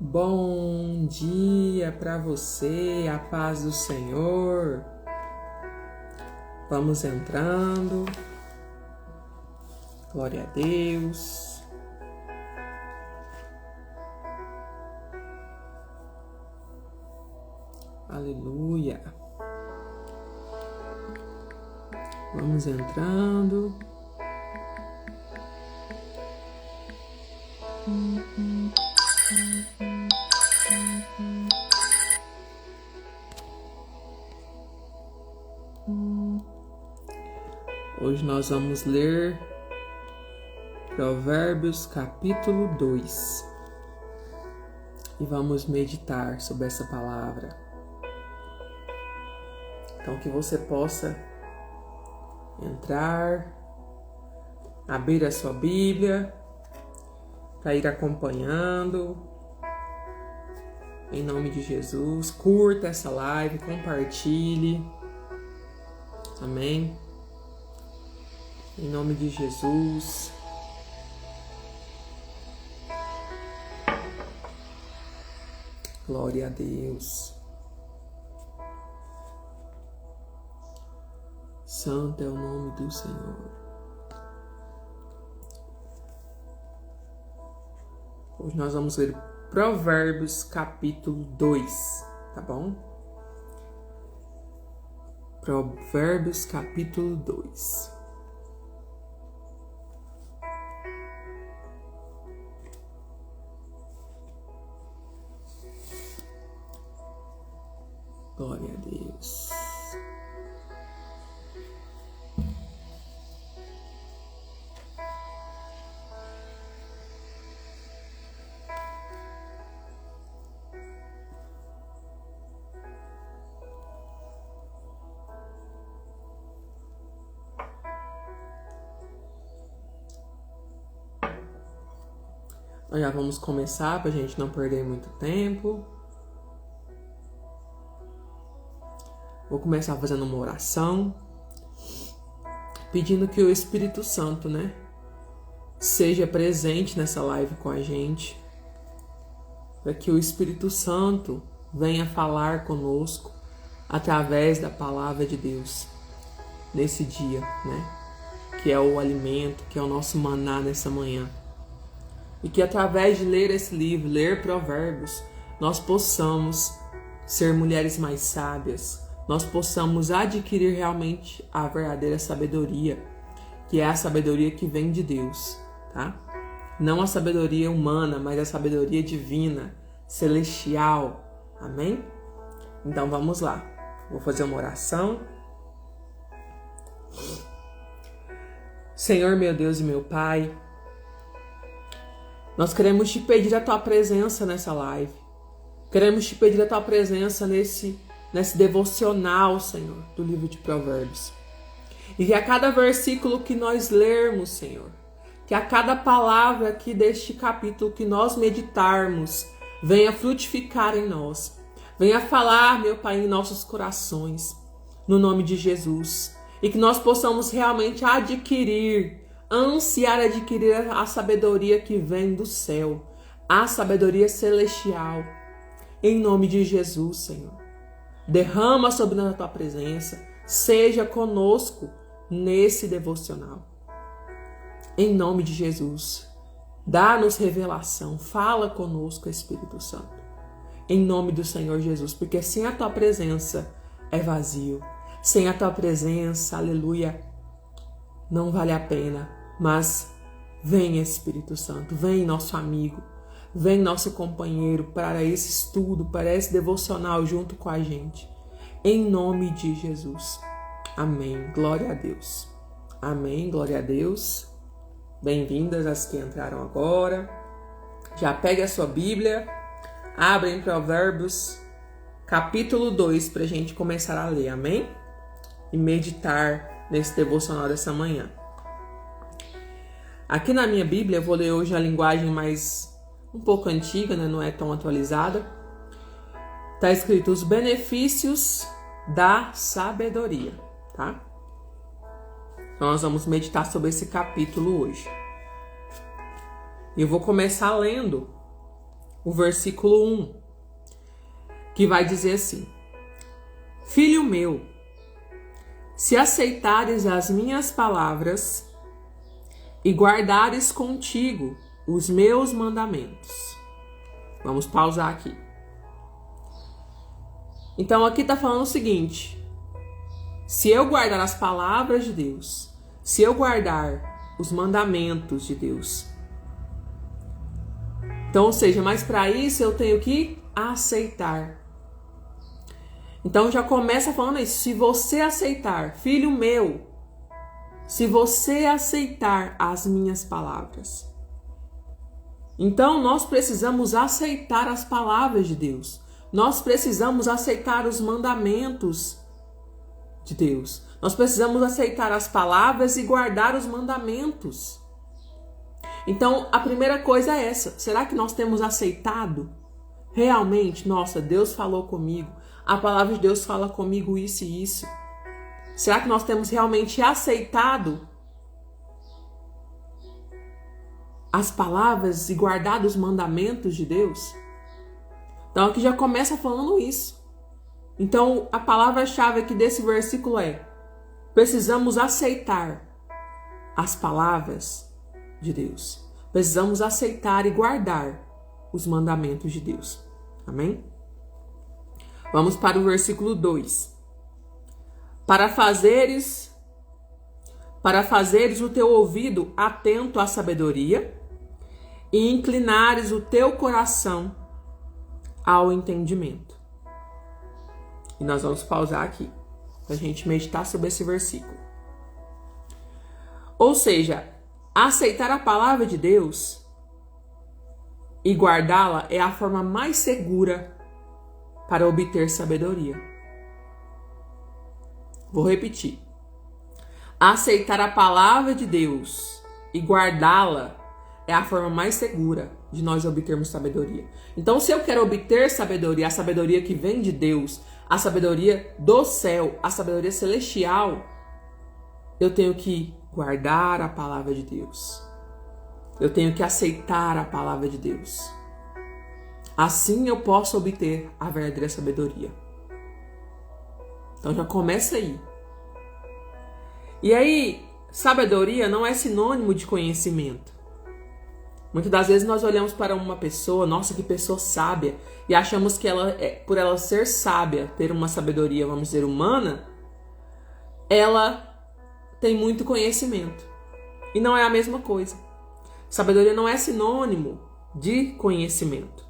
Bom dia para você, a paz do Senhor. Vamos entrando. Glória a Deus. Aleluia. Vamos entrando. Hoje nós vamos ler Provérbios capítulo 2 e vamos meditar sobre essa palavra. Então que você possa entrar, abrir a sua Bíblia para ir acompanhando. Em nome de Jesus, curta essa live, compartilhe. Amém? Em nome de Jesus. Glória a Deus. Santo é o nome do Senhor. Hoje nós vamos ler Provérbios capítulo 2, tá bom? Provérbios capítulo 2. Glória a Deus. Nós já vamos começar para a gente não perder muito tempo. Vou começar fazendo uma oração, pedindo que o Espírito Santo, seja presente nessa live com a gente, para que o Espírito Santo venha falar conosco através da palavra de Deus nesse dia, que é o alimento, que é o nosso maná nessa manhã. E que através de ler esse livro, ler Provérbios, nós possamos ser mulheres mais sábias, nós possamos adquirir realmente a verdadeira sabedoria, que é a sabedoria que vem de Deus, tá? Não a sabedoria humana, mas a sabedoria divina, celestial, amém? Então vamos lá, vou fazer uma oração. Senhor, meu Deus e meu Pai, nós queremos te pedir a tua presença nessa live. Queremos te pedir a tua presença nesse devocional, Senhor, do livro de Provérbios. E que a cada versículo que nós lermos, Senhor, que a cada palavra aqui deste capítulo que nós meditarmos, venha frutificar em nós. Venha falar, meu Pai, em nossos corações, no nome de Jesus. E que nós possamos realmente ansiar adquirir a sabedoria que vem do céu, a sabedoria celestial, em nome de Jesus, Senhor. Derrama sobre nós a tua presença, seja conosco nesse devocional, em nome de Jesus. Dá-nos revelação, fala conosco, Espírito Santo, em nome do Senhor Jesus, porque sem a tua presença é vazio, sem a tua presença, aleluia, não vale a pena. Mas vem, Espírito Santo, vem nosso amigo, vem nosso companheiro para esse estudo, para esse devocional junto com a gente. Em nome de Jesus. Amém. Glória a Deus. Amém. Glória a Deus. Bem-vindas as que entraram agora. Já pegue a sua Bíblia, abre em Provérbios capítulo 2 para a gente começar a ler. Amém? E meditar nesse devocional dessa manhã. Aqui na minha Bíblia, eu vou ler hoje a linguagem mais um pouco antiga, não é tão atualizada. Está escrito os benefícios da sabedoria, tá? Então nós vamos meditar sobre esse capítulo hoje. E eu vou começar lendo o versículo 1, que vai dizer assim: Filho meu, se aceitares as minhas palavras e guardares contigo os meus mandamentos. Vamos pausar aqui. Então aqui está falando o seguinte: se eu guardar as palavras de Deus, se eu guardar os mandamentos de Deus, então, ou seja, mas para isso eu tenho que aceitar. Então já começa falando isso: se você aceitar, filho meu, se você aceitar as minhas palavras. Então nós precisamos aceitar as palavras de Deus. Nós precisamos aceitar os mandamentos de Deus. Nós precisamos aceitar as palavras e guardar os mandamentos. Então a primeira coisa é essa: será que nós temos aceitado realmente? Nossa, Deus falou comigo, a palavra de Deus fala comigo isso e isso. Será que nós temos realmente aceitado as palavras e guardado os mandamentos de Deus? Então aqui já começa falando isso. Então a palavra-chave aqui desse versículo é: precisamos aceitar as palavras de Deus. Precisamos aceitar e guardar os mandamentos de Deus. Amém? Vamos para o versículo 2. Para fazeres o teu ouvido atento à sabedoria e inclinares o teu coração ao entendimento. E nós vamos pausar aqui para a gente meditar sobre esse versículo. Ou seja, aceitar a palavra de Deus e guardá-la é a forma mais segura para obter sabedoria. Vou repetir. Aceitar a palavra de Deus e guardá-la é a forma mais segura de nós obtermos sabedoria. Então, se eu quero obter sabedoria, a sabedoria que vem de Deus, a sabedoria do céu, a sabedoria celestial, eu tenho que guardar a palavra de Deus. Eu tenho que aceitar a palavra de Deus. Assim eu posso obter a verdadeira sabedoria. Então já começa aí. E aí, sabedoria não é sinônimo de conhecimento. Muitas das vezes nós olhamos para uma pessoa, nossa, que pessoa sábia, e achamos que ela, por ela ser sábia, ter uma sabedoria, vamos dizer, humana, ela tem muito conhecimento. E não é a mesma coisa. Sabedoria não é sinônimo de conhecimento.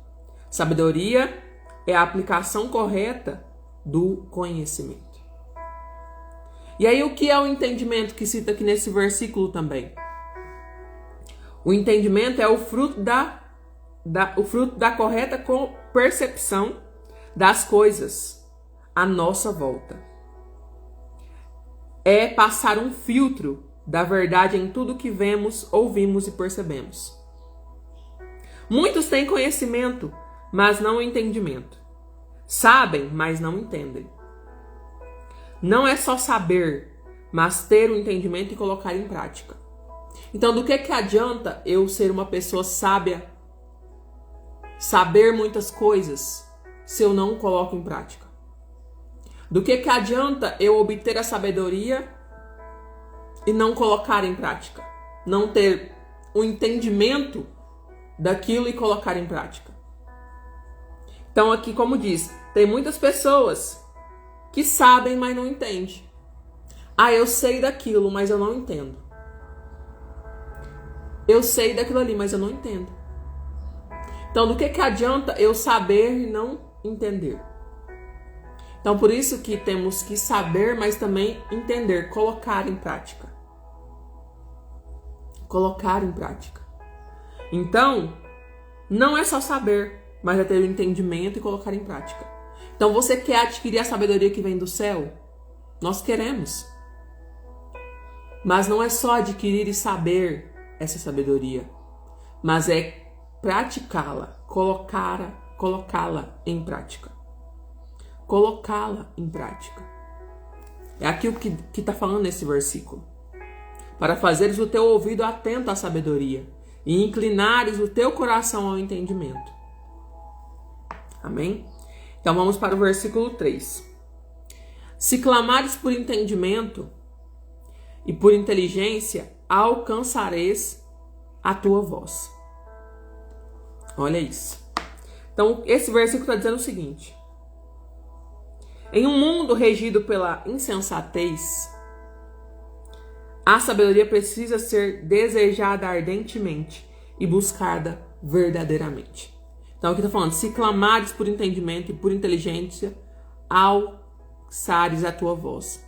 Sabedoria é a aplicação correta do conhecimento. E aí, o que é o entendimento que cita aqui nesse versículo também? O entendimento é o fruto da correta percepção das coisas à nossa volta. É passar um filtro da verdade em tudo que vemos, ouvimos e percebemos. Muitos têm conhecimento, mas não entendimento. Sabem, mas não entendem. Não é só saber, mas ter o entendimento e colocar em prática. Então, do que adianta eu ser uma pessoa sábia, saber muitas coisas, se eu não coloco em prática? Do que adianta eu obter a sabedoria e não colocar em prática? Não ter o entendimento daquilo e colocar em prática? Então, aqui, como diz, tem muitas pessoas que sabem, mas não entendem. Ah, eu sei daquilo, mas eu não entendo. Eu sei daquilo ali, mas eu não entendo. Então, do que adianta eu saber e não entender? Então, por isso que temos que saber, mas também entender, colocar em prática. Colocar em prática. Então, não é só saber, mas é ter o entendimento e colocar em prática. Então, você quer adquirir a sabedoria que vem do céu? Nós queremos. Mas não é só adquirir e saber essa sabedoria, mas é praticá-la, colocá-la em prática. Colocá-la em prática. É aquilo que está falando nesse versículo. Para fazeres o teu ouvido atento à sabedoria e inclinares o teu coração ao entendimento. Amém? Então vamos para o versículo 3. Se clamares por entendimento e por inteligência, alcançareis a tua voz. Olha isso. Então esse versículo está dizendo o seguinte: em um mundo regido pela insensatez, a sabedoria precisa ser desejada ardentemente e buscada verdadeiramente. Então aqui está falando, se clamares por entendimento e por inteligência, alçares a tua voz.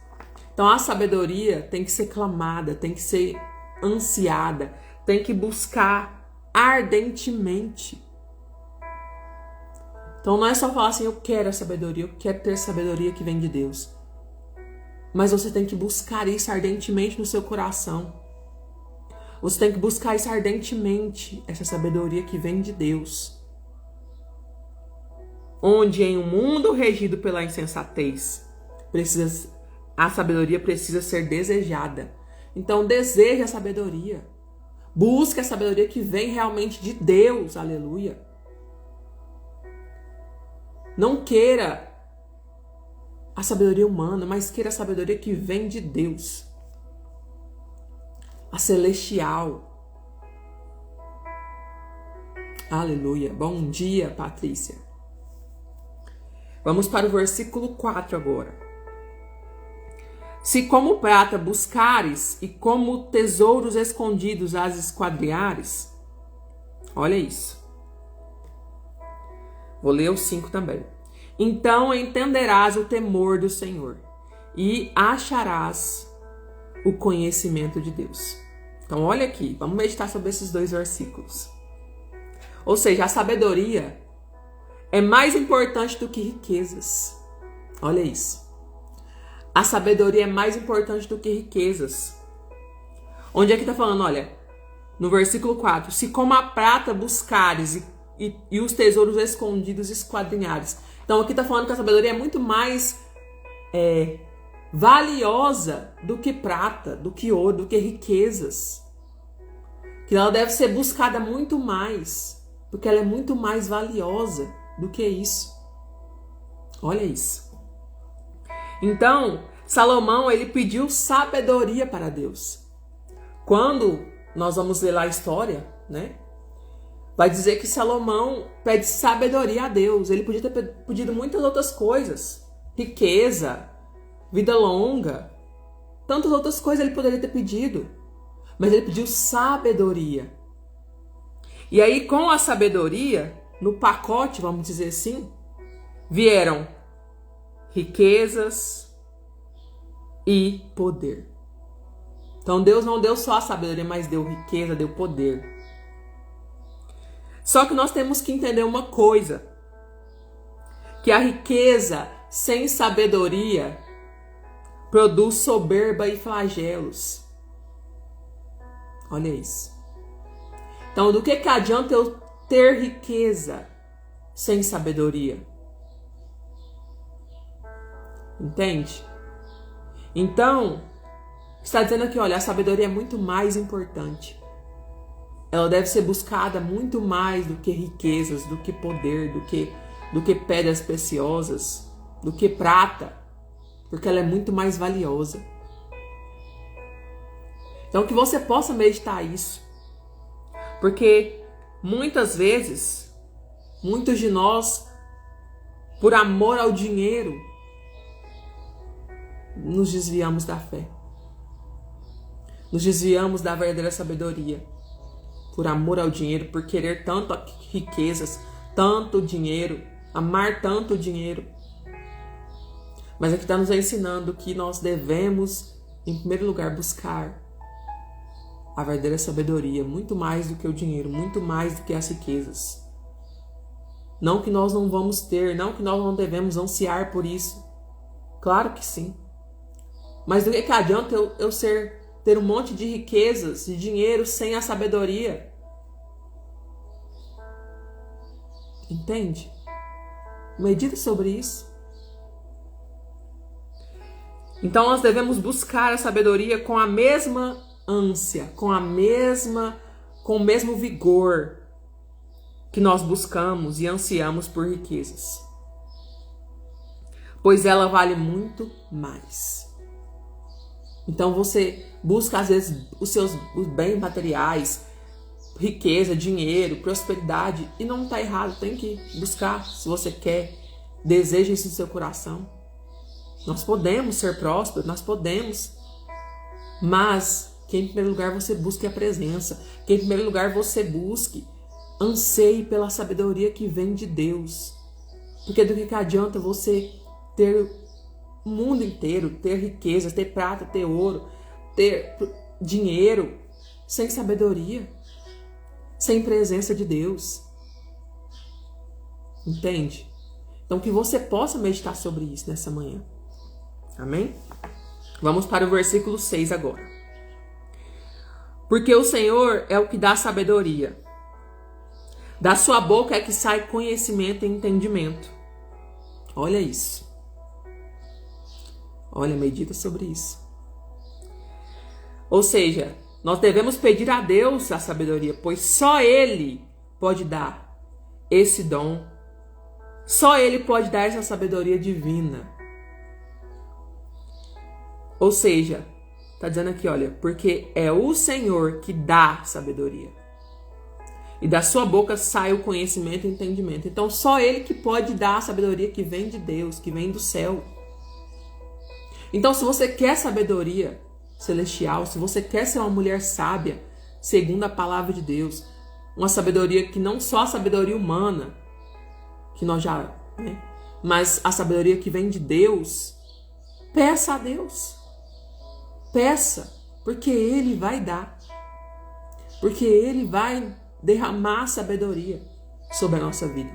Então a sabedoria tem que ser clamada, tem que ser ansiada, tem que buscar ardentemente. Então não é só falar assim, eu quero a sabedoria, eu quero ter sabedoria que vem de Deus. Mas você tem que buscar isso ardentemente no seu coração. Você tem que buscar isso ardentemente, essa sabedoria que vem de Deus. Onde em um mundo regido pela insensatez, a sabedoria precisa ser desejada. Então deseje a sabedoria. Busque a sabedoria que vem realmente de Deus. Aleluia. Não queira a sabedoria humana, mas queira a sabedoria que vem de Deus. A celestial. Aleluia. Bom dia, Patrícia. Vamos para o versículo 4 agora. Se como prata buscares e como tesouros escondidos as esquadriares. Olha isso. Vou ler o 5 também. Então entenderás o temor do Senhor e acharás o conhecimento de Deus. Então olha aqui, vamos meditar sobre esses 2 versículos. Ou seja, a sabedoria é mais importante do que riquezas. Olha isso. A sabedoria é mais importante do que riquezas. Onde é que está falando? Olha, no versículo 4. Se como a prata buscares e os tesouros escondidos esquadrinhares. Então aqui está falando que a sabedoria é muito mais valiosa do que prata, do que ouro, do que riquezas. Que ela deve ser buscada muito mais, porque ela é muito mais valiosa do que isso. Olha isso. Então, Salomão, ele pediu sabedoria para Deus. Quando nós vamos ler lá a história, né? Vai dizer que Salomão pede sabedoria a Deus. Ele podia ter pedido muitas outras coisas. Riqueza, vida longa. Tantas outras coisas ele poderia ter pedido. Mas ele pediu sabedoria. E aí, com a sabedoria, no pacote, vamos dizer assim, vieram riquezas e poder. Então Deus não deu só a sabedoria, mas deu riqueza, deu poder. Só que nós temos que entender uma coisa, que a riqueza sem sabedoria produz soberba e flagelos. Olha isso. Então, do que adianta eu ter riqueza sem sabedoria? Entende? Então, está dizendo aqui, olha, a sabedoria é muito mais importante. Ela deve ser buscada muito mais do que riquezas, do que poder, do que pedras preciosas, do que prata, porque ela é muito mais valiosa. Então que você possa meditar isso, porque muitas vezes, muitos de nós, por amor ao dinheiro, nos desviamos da fé, nos desviamos da verdadeira sabedoria. Por amor ao dinheiro, por querer tanto riquezas, tanto dinheiro, amar tanto dinheiro. Mas aqui está nos ensinando que nós devemos, em primeiro lugar, buscar a verdadeira sabedoria, muito mais do que o dinheiro, muito mais do que as riquezas. Não que nós não vamos ter, não que nós não devemos ansiar por isso. Claro que sim. Mas do que adianta eu ter um monte de riquezas, de dinheiro, sem a sabedoria? Entende? Medita sobre isso. Então nós devemos buscar a sabedoria com a mesma ânsia, com o mesmo vigor que nós buscamos e ansiamos por riquezas, pois ela vale muito mais. Então você busca às vezes os bens materiais, riqueza, dinheiro, prosperidade, e não está errado, tem que buscar se você quer, deseja isso no seu coração. Nós podemos ser prósperos, nós podemos, mas que em primeiro lugar você busque a presença, que em primeiro lugar você busque, anseie pela sabedoria que vem de Deus. Porque do que adianta você ter o mundo inteiro, ter riquezas, ter prata, ter ouro, ter dinheiro, sem sabedoria, sem presença de Deus? Entende? Então que você possa meditar sobre isso nessa manhã. Amém? Vamos para o versículo 6 agora. Porque o Senhor é o que dá sabedoria. Da sua boca é que sai conhecimento e entendimento. Olha isso. Olha, medita sobre isso. Ou seja, nós devemos pedir a Deus a sabedoria, pois só Ele pode dar esse dom. Só Ele pode dar essa sabedoria divina. Ou seja, está dizendo aqui, olha, porque é o Senhor que dá sabedoria. E da sua boca sai o conhecimento e entendimento. Então só Ele que pode dar a sabedoria que vem de Deus, que vem do céu. Então se você quer sabedoria celestial, se você quer ser uma mulher sábia, segundo a palavra de Deus, uma sabedoria que não só a sabedoria humana, que nós já, né, mas a sabedoria que vem de Deus, peça a Deus. Peça, porque Ele vai dar. Porque Ele vai derramar sabedoria sobre a nossa vida.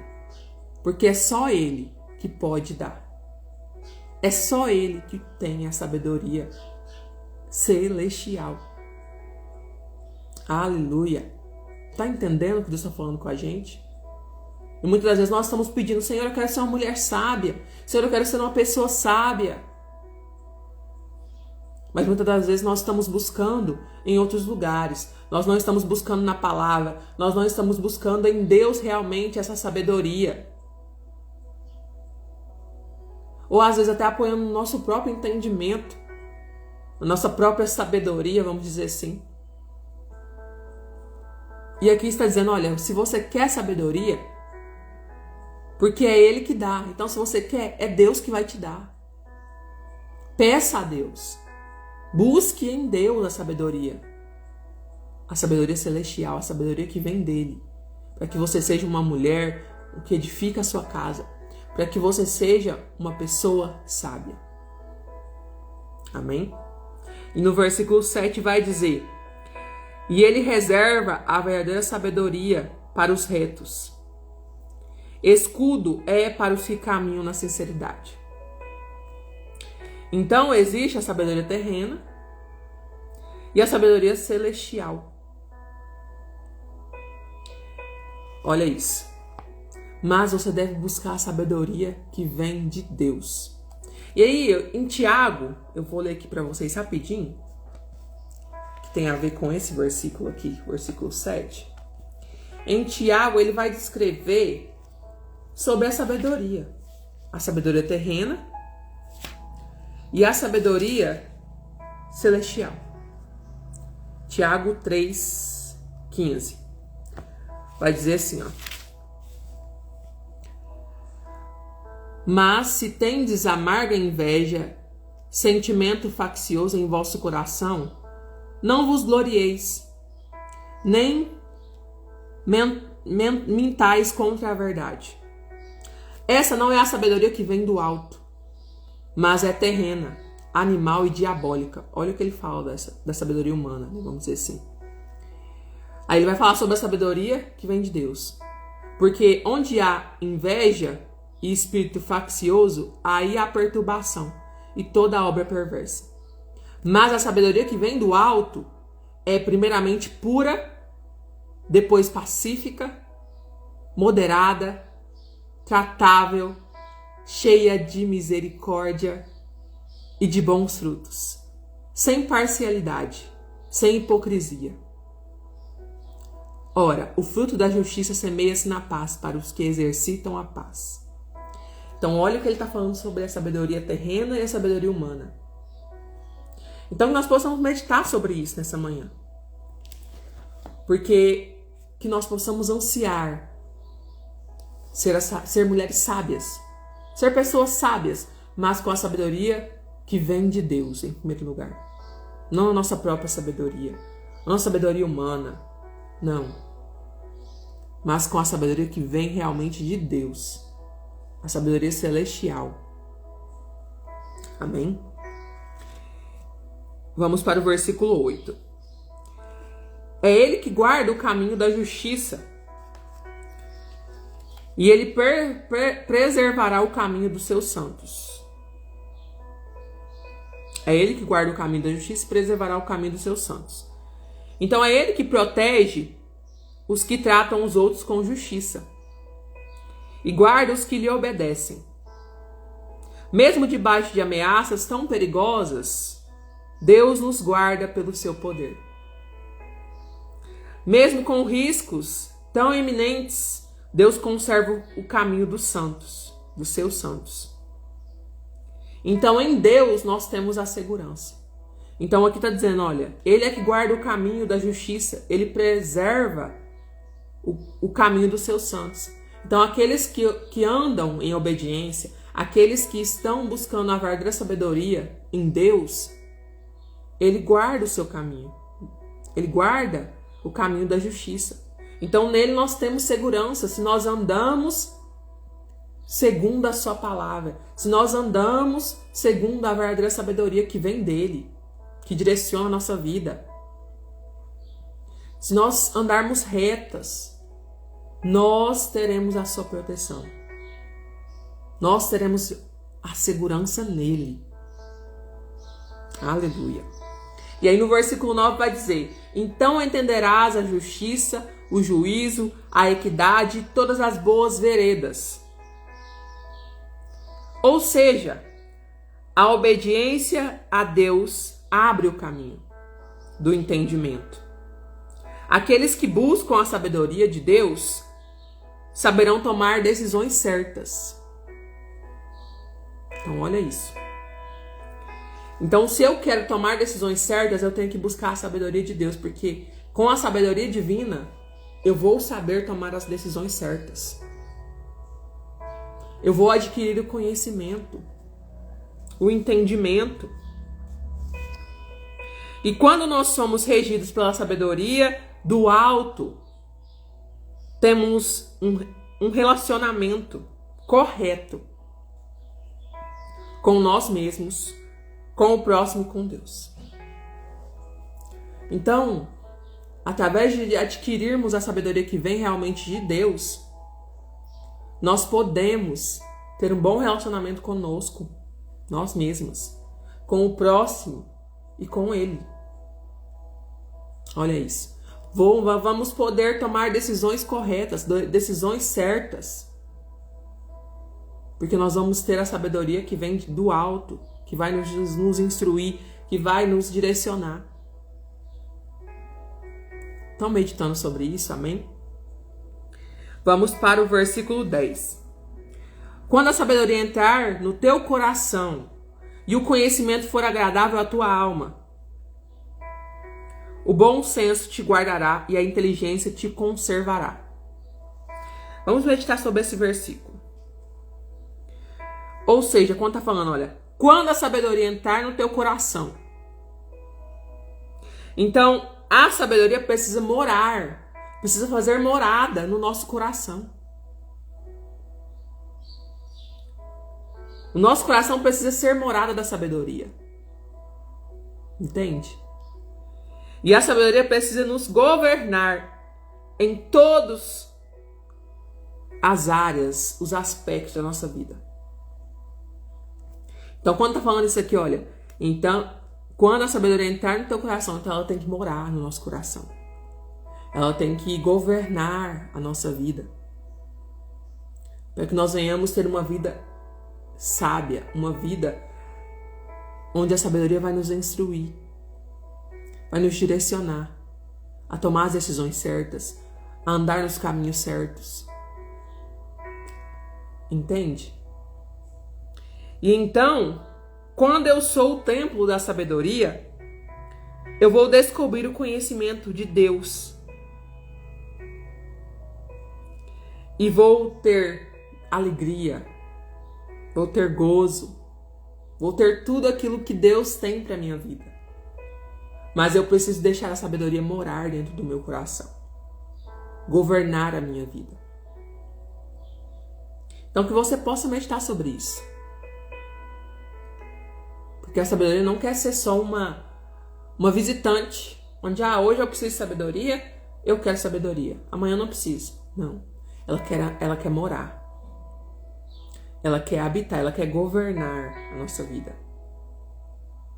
Porque é só Ele que pode dar. É só Ele que tem a sabedoria celestial. Aleluia. Tá entendendo o que Deus está falando com a gente? E muitas das vezes nós estamos pedindo: Senhor, eu quero ser uma mulher sábia. Senhor, eu quero ser uma pessoa sábia. Mas muitas das vezes nós estamos buscando em outros lugares. Nós não estamos buscando na palavra. Nós não estamos buscando em Deus realmente essa sabedoria. Ou às vezes até apoiando o nosso próprio entendimento, a nossa própria sabedoria, vamos dizer assim. E aqui está dizendo, olha, se você quer sabedoria, porque é Ele que dá. Então se você quer, é Deus que vai te dar. Peça a Deus. Busque em Deus a sabedoria celestial, a sabedoria que vem dele, para que você seja uma mulher que edifica a sua casa, para que você seja uma pessoa sábia. Amém? E no versículo 7 vai dizer: e ele reserva a verdadeira sabedoria para os retos. Escudo é para os que caminham na sinceridade. Então existe a sabedoria terrena e a sabedoria celestial. Olha isso. Mas você deve buscar a sabedoria que vem de Deus. E aí, em Tiago, eu vou ler aqui para vocês rapidinho, que tem a ver com esse versículo aqui, versículo 7. Em Tiago, ele vai descrever sobre a sabedoria terrena e a sabedoria celestial. Tiago 3,15. Vai dizer assim, ó: mas se tendes amarga inveja, sentimento faccioso em vosso coração, não vos glorieis, nem mintais contra a verdade. Essa não é a sabedoria que vem do alto, mas é terrena, animal e diabólica. Olha o que ele fala da sabedoria humana, né? Vamos dizer assim. Aí ele vai falar sobre a sabedoria que vem de Deus. Porque onde há inveja e espírito faccioso, aí há perturbação e toda obra perversa. Mas a sabedoria que vem do alto é primeiramente pura, depois pacífica, moderada, tratável, cheia de misericórdia e de bons frutos, sem parcialidade, sem hipocrisia. Ora, o fruto da justiça semeia-se na paz para os que exercitam a paz. Então, olha o que ele está falando sobre a sabedoria terrena e a sabedoria humana. Então, que nós possamos meditar sobre isso nessa manhã. Porque que nós possamos ansiar ser mulheres sábias, ser pessoas sábias, mas com a sabedoria que vem de Deus, em primeiro lugar. Não a nossa própria sabedoria, a nossa sabedoria humana, não. Mas com a sabedoria que vem realmente de Deus, a sabedoria celestial. Amém? Vamos para o versículo 8. É ele que guarda o caminho da justiça, e ele preservará o caminho dos seus santos. É ele que guarda o caminho da justiça e preservará o caminho dos seus santos. Então é ele que protege os que tratam os outros com justiça e guarda os que lhe obedecem. Mesmo debaixo de ameaças tão perigosas, Deus nos guarda pelo seu poder. Mesmo com riscos tão iminentes, Deus conserva o caminho dos santos, dos seus santos. Então, em Deus, nós temos a segurança. Então, aqui está dizendo, olha, ele é que guarda o caminho da justiça, ele preserva o caminho dos seus santos. Então, aqueles que andam em obediência, aqueles que estão buscando a verdadeira sabedoria em Deus, ele guarda o seu caminho. Ele guarda o caminho da justiça. Então, nele nós temos segurança se nós andamos segundo a sua palavra, se nós andamos segundo a verdadeira sabedoria que vem dele, que direciona a nossa vida. Se nós andarmos retas, nós teremos a sua proteção. Nós teremos a segurança nele. Aleluia. E aí no versículo 9 vai dizer: então entenderás a justiça, o juízo, a equidade e todas as boas veredas. Ou seja, a obediência a Deus abre o caminho do entendimento. Aqueles que buscam a sabedoria de Deus saberão tomar decisões certas. Então, olha isso. Então, se eu quero tomar decisões certas, eu tenho que buscar a sabedoria de Deus, porque com a sabedoria divina, eu vou saber tomar as decisões certas. Eu vou adquirir o conhecimento, o entendimento. E quando nós somos regidos pela sabedoria do alto, temos um relacionamento correto com nós mesmos, com o próximo e com Deus. Então, através de adquirirmos a sabedoria que vem realmente de Deus, nós podemos ter um bom relacionamento conosco, nós mesmos, com o próximo e com Ele. Olha isso. Vamos poder tomar decisões corretas, decisões certas. Porque nós vamos ter a sabedoria que vem do alto, que vai nos instruir, que vai nos direcionar. Estão meditando sobre isso, amém? Vamos para o versículo 10. Quando a sabedoria entrar no teu coração e o conhecimento for agradável à tua alma, o bom senso te guardará e a inteligência te conservará. Vamos meditar sobre esse versículo. Ou seja, quando está falando, olha, quando a sabedoria entrar no teu coração. Então, a sabedoria precisa morar, precisa fazer morada no nosso coração. O nosso coração precisa ser morada da sabedoria. Entende? E a sabedoria precisa nos governar em todas as áreas, os aspectos da nossa vida. Então, quando tá falando isso aqui, olha, então, quando a sabedoria entrar no teu coração, então ela tem que morar no nosso coração. Ela tem que governar a nossa vida. Para que nós venhamos ter uma vida sábia, uma vida onde a sabedoria vai nos instruir, vai nos direcionar a tomar as decisões certas, a andar nos caminhos certos. Entende? E então, quando eu sou o templo da sabedoria, eu vou descobrir o conhecimento de Deus. E vou ter alegria, vou ter gozo, vou ter tudo aquilo que Deus tem para minha vida. Mas eu preciso deixar a sabedoria morar dentro do meu coração, governar a minha vida. Então que você possa meditar sobre isso. Porque a sabedoria não quer ser só uma visitante, onde hoje eu preciso de sabedoria, eu quero sabedoria. Amanhã eu não preciso. Não. Ela quer morar. Ela quer habitar, ela quer governar a nossa vida.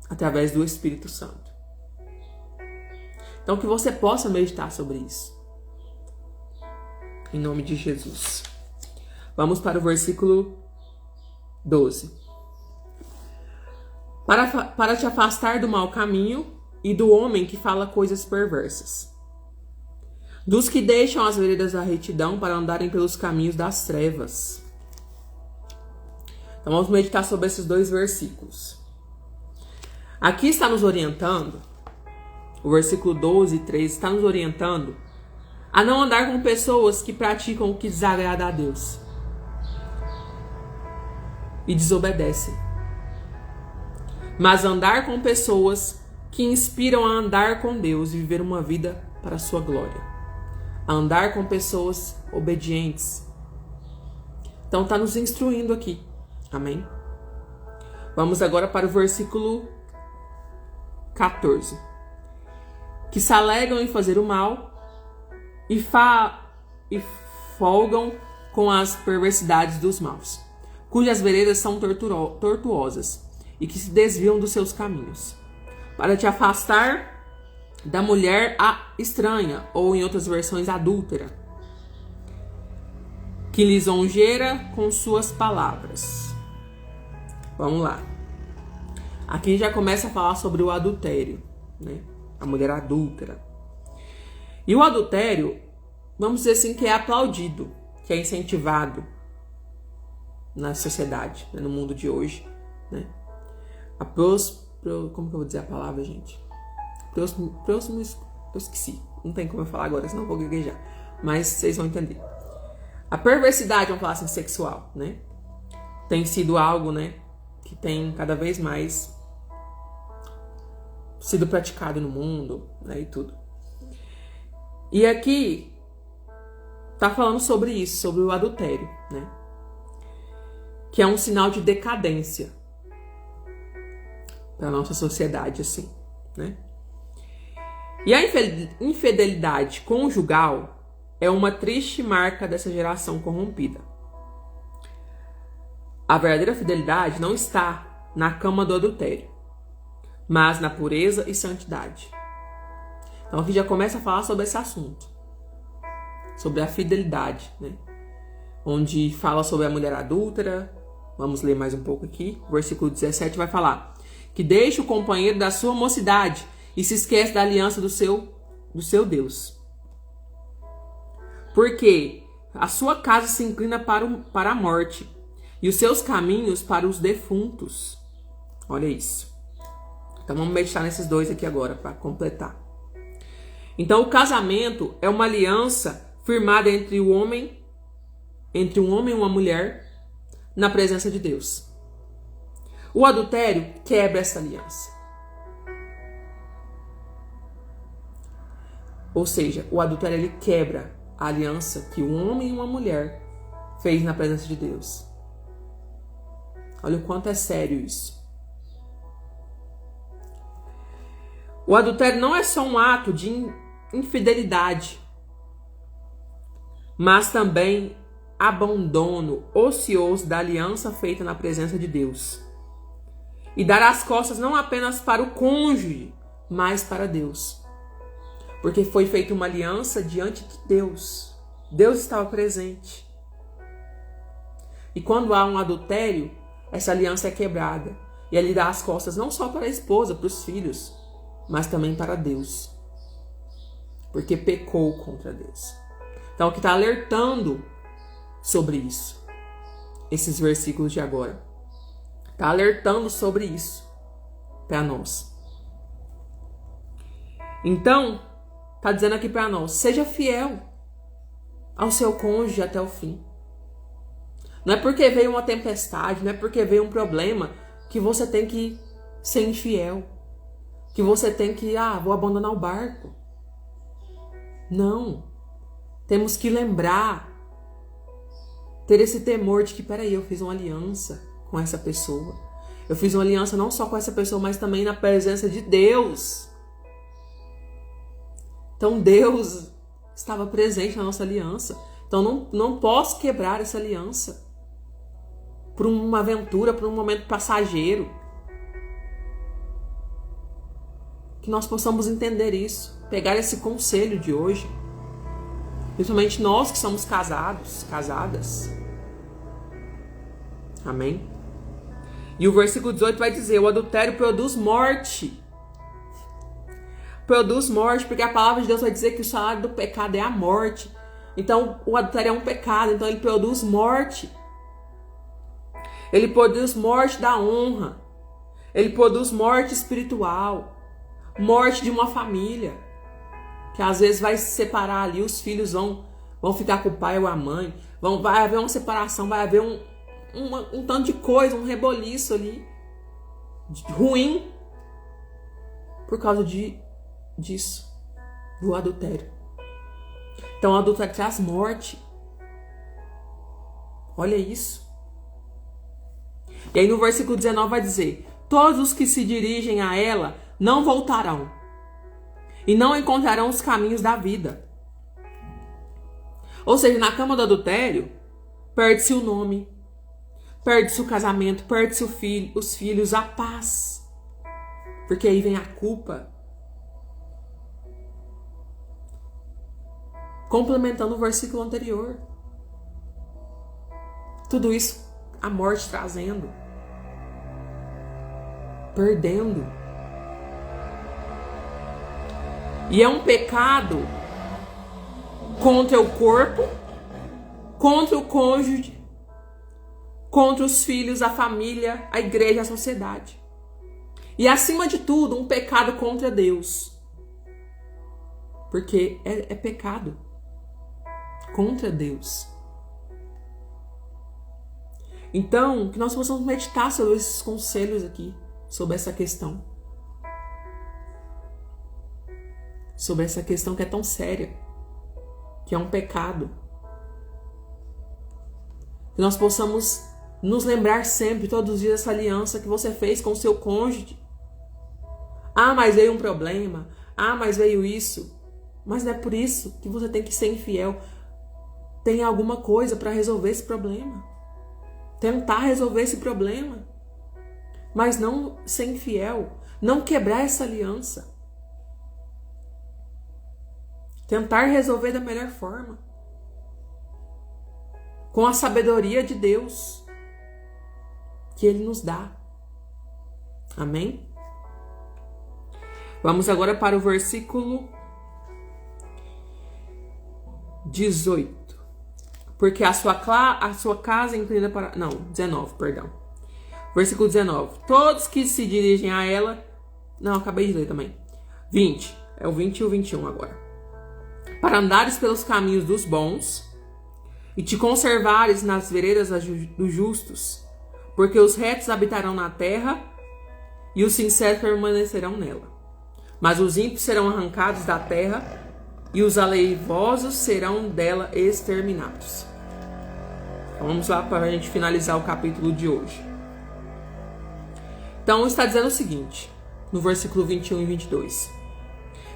Através do Espírito Santo. Então que você possa meditar sobre isso. Em nome de Jesus. Vamos para o versículo 12. Para te afastar do mau caminho e do homem que fala coisas perversas. Dos que deixam as veredas da retidão para andarem pelos caminhos das trevas. Então vamos meditar sobre esses dois versículos. Aqui está nos orientando, o versículo 12 e 13 está nos orientando a não andar com pessoas que praticam o que desagrada a Deus e desobedecem. Mas andar com pessoas que inspiram a andar com Deus e viver uma vida para a sua glória. A andar com pessoas obedientes. Então está nos instruindo aqui. Amém? Vamos agora para o versículo 14. Que se alegram em fazer o mal e folgam com as perversidades dos maus, cujas veredas são tortuosas e que se desviam dos seus caminhos, para te afastar da mulher estranha, ou em outras versões, adúltera, que lisonjeira com suas palavras. Vamos lá. Aqui já começa a falar sobre o adultério, né? A mulher adúltera. E o adultério, vamos dizer assim, que é aplaudido, que é incentivado na sociedade, né? No mundo de hoje, né? Como que eu vou dizer a palavra, gente? Eu esqueci. Não tem como eu falar agora, senão eu vou gaguejar. Mas vocês vão entender. A perversidade, vamos falar assim, sexual, né? Tem sido algo, né? Que tem cada vez mais sido praticado no mundo, né? E tudo. E aqui tá falando sobre isso, sobre o adultério, né? Que é um sinal de decadência para nossa sociedade, assim, né? E a infidelidade conjugal é uma triste marca dessa geração corrompida. A verdadeira fidelidade não está na cama do adultério, mas na pureza e santidade. Então aqui já começa a falar sobre esse assunto, sobre a fidelidade, né? Onde fala sobre a mulher adúltera. Vamos ler mais um pouco aqui. O versículo 17 vai falar que deixa o companheiro da sua mocidade e se esquece da aliança do seu Deus. Porque a sua casa se inclina para a morte e os seus caminhos para os defuntos. Olha isso. Então vamos meditar nesses dois aqui agora para completar. Então o casamento é uma aliança firmada entre um homem e uma mulher na presença de Deus. O adultério quebra essa aliança. Ou seja, o adultério ele quebra a aliança que um homem e uma mulher fez na presença de Deus. Olha o quanto é sério isso. O adultério não é só um ato de infidelidade, mas também abandono ocioso da aliança feita na presença de Deus. E dar as costas não apenas para o cônjuge, mas para Deus. Porque foi feita uma aliança diante de Deus. Deus estava presente. E quando há um adultério, essa aliança é quebrada. E ele dá as costas não só para a esposa, para os filhos, mas também para Deus. Porque pecou contra Deus. Então, aqui está alertando sobre isso. Esses versículos de agora. Está alertando sobre isso para nós. Então, está dizendo aqui para nós, seja fiel ao seu cônjuge até o fim. Não é porque veio uma tempestade, não é porque veio um problema que você tem que ser infiel. Que você tem que, vou abandonar o barco. Não. Temos que lembrar, ter esse temor de que, peraí, eu fiz uma aliança com essa pessoa. Eu fiz uma aliança não só com essa pessoa, mas também na presença de Deus. Então Deus estava presente na nossa aliança. Então não posso quebrar essa aliança por uma aventura, por um momento passageiro. Que nós possamos entender isso, pegar esse conselho de hoje. Principalmente nós que somos casados, casadas. Amém? E o versículo 18 vai dizer, o adultério produz morte. Produz morte, porque a palavra de Deus vai dizer que o salário do pecado é a morte. Então, o adultério é um pecado, então ele produz morte. Ele produz morte da honra. Ele produz morte espiritual. Morte de uma família. Que às vezes vai se separar ali, os filhos vão ficar com o pai ou a mãe. Vai haver uma separação, vai haver um tanto de coisa, um reboliço ali. Ruim. Por causa disso. Do adultério. Então o adultério traz morte. Olha isso. E aí no versículo 19 vai dizer, todos os que se dirigem a ela não voltarão. E não encontrarão os caminhos da vida. Ou seja, na cama do adultério, perde-se o nome, perde-se o casamento, perde-se os filhos, a paz. Porque aí vem a culpa. Complementando o versículo anterior. Tudo isso, a morte trazendo. Perdendo. E é um pecado contra o corpo, contra o cônjuge, contra os filhos, a família, a igreja, a sociedade. E acima de tudo, um pecado contra Deus. Porque é pecado contra Deus. Então, que nós possamos meditar sobre esses conselhos aqui, sobre essa questão. Sobre essa questão que é tão séria, que é um pecado. Que nós possamos nos lembrar sempre, todos os dias, dessa aliança que você fez com o seu cônjuge. Mas veio um problema. Mas veio isso. Mas não é por isso que você tem que ser infiel. Tem alguma coisa para resolver esse problema. Tentar resolver esse problema. Mas não ser infiel. Não quebrar essa aliança. Tentar resolver da melhor forma. Com a sabedoria de Deus. Que Ele nos dá. Amém? Vamos agora para o versículo 18. Porque a sua casa é inclina para... Não, 19, perdão. Versículo 19. Todos que se dirigem a ela... Não, acabei de ler também. 20. É o 20 e o 21 agora. Para andares pelos caminhos dos bons e te conservares nas veredas dos justos, porque os retos habitarão na terra e os sinceros permanecerão nela. Mas os ímpios serão arrancados da terra e os aleivosos serão dela exterminados. Então vamos lá para a gente finalizar o capítulo de hoje. Então está dizendo o seguinte, no versículo 21 e 22.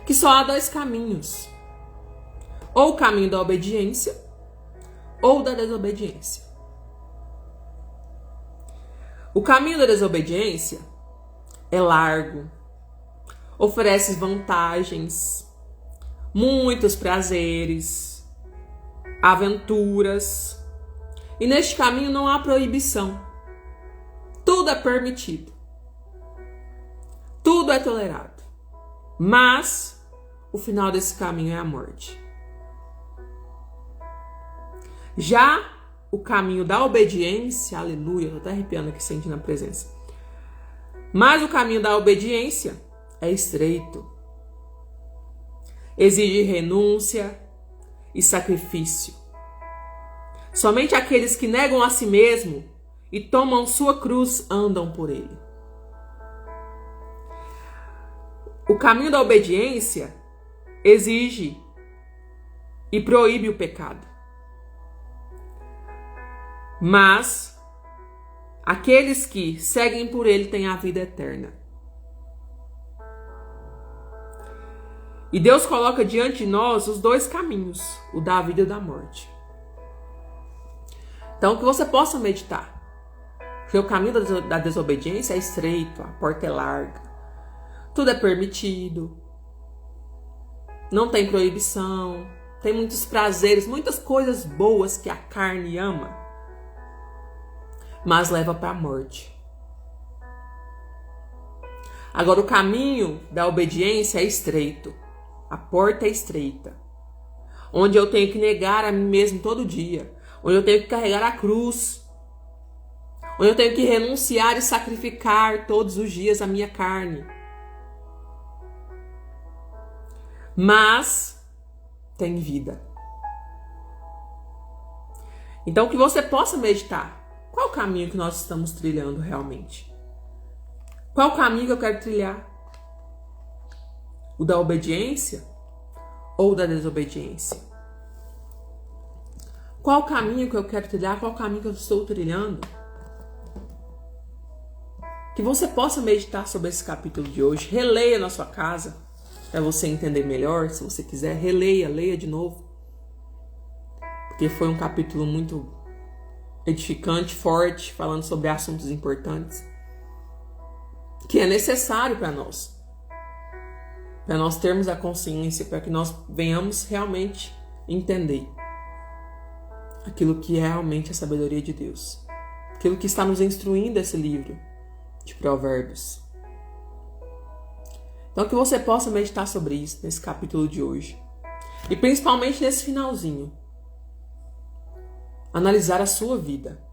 Que só há dois caminhos. Ou o caminho da obediência, ou da desobediência. O caminho da desobediência é largo, oferece vantagens, muitos prazeres, aventuras. E neste caminho não há proibição. Tudo é permitido. Tudo é tolerado. Mas o final desse caminho é a morte. Já o caminho da obediência, aleluia, tô até arrepiando aqui sentindo a presença. Mas o caminho da obediência é estreito. Exige renúncia e sacrifício. Somente aqueles que negam a si mesmo e tomam sua cruz andam por ele. O caminho da obediência exige e proíbe o pecado. Mas aqueles que seguem por ele têm a vida eterna. E Deus coloca diante de nós os dois caminhos, o da vida e o da morte. Então, que você possa meditar. Porque o caminho da desobediência é estreito, a porta é larga. Tudo é permitido. Não tem proibição. Tem muitos prazeres, muitas coisas boas que a carne ama. Mas leva para a morte. Agora, o caminho da obediência é estreito. A porta é estreita. Onde eu tenho que negar a mim mesmo todo dia. Onde eu tenho que carregar a cruz. Onde eu tenho que renunciar e sacrificar todos os dias a minha carne. Mas tem vida. Então, que você possa meditar. Qual o caminho que nós estamos trilhando realmente? Qual o caminho que eu quero trilhar? O da obediência ou da desobediência? Qual o caminho que eu quero trilhar? Qual o caminho que eu estou trilhando? Que você possa meditar sobre esse capítulo de hoje. Releia na sua casa, para você entender melhor. Se você quiser, releia, leia de novo. Porque foi um capítulo muito edificante, forte, falando sobre assuntos importantes. Que é necessário para nós. Para nós termos a consciência, para que nós venhamos realmente entender aquilo que é realmente a sabedoria de Deus. Aquilo que está nos instruindo esse livro de Provérbios. Então que você possa meditar sobre isso nesse capítulo de hoje. E principalmente nesse finalzinho. Analisar a sua vida.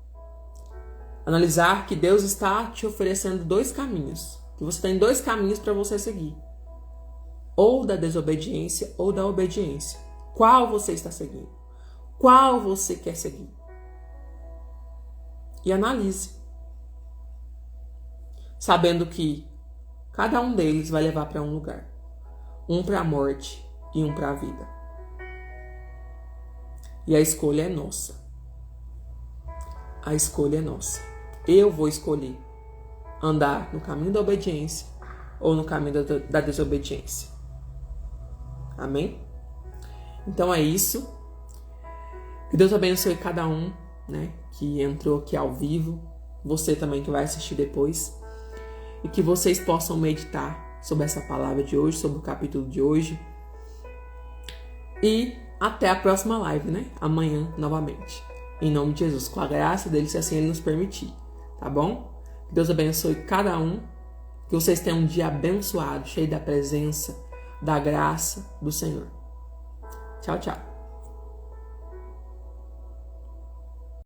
Analisar que Deus está te oferecendo dois caminhos. Que você tem dois caminhos para você seguir. Ou da desobediência ou da obediência. Qual você está seguindo? Qual você quer seguir? E analise. Sabendo que cada um deles vai levar para um lugar. Um para a morte e um para a vida. E a escolha é nossa. A escolha é nossa. Eu vou escolher andar no caminho da obediência ou no caminho da desobediência. Amém? Então é isso. Que Deus abençoe cada um, né, que entrou aqui ao vivo. Você também que vai assistir depois. E que vocês possam meditar sobre essa palavra de hoje, sobre o capítulo de hoje. E até a próxima live, né? Amanhã, novamente. Em nome de Jesus, com a graça dele, se assim ele nos permitir. Tá bom? Que Deus abençoe cada um. Que vocês tenham um dia abençoado, cheio da presença, da graça do Senhor. Tchau, tchau.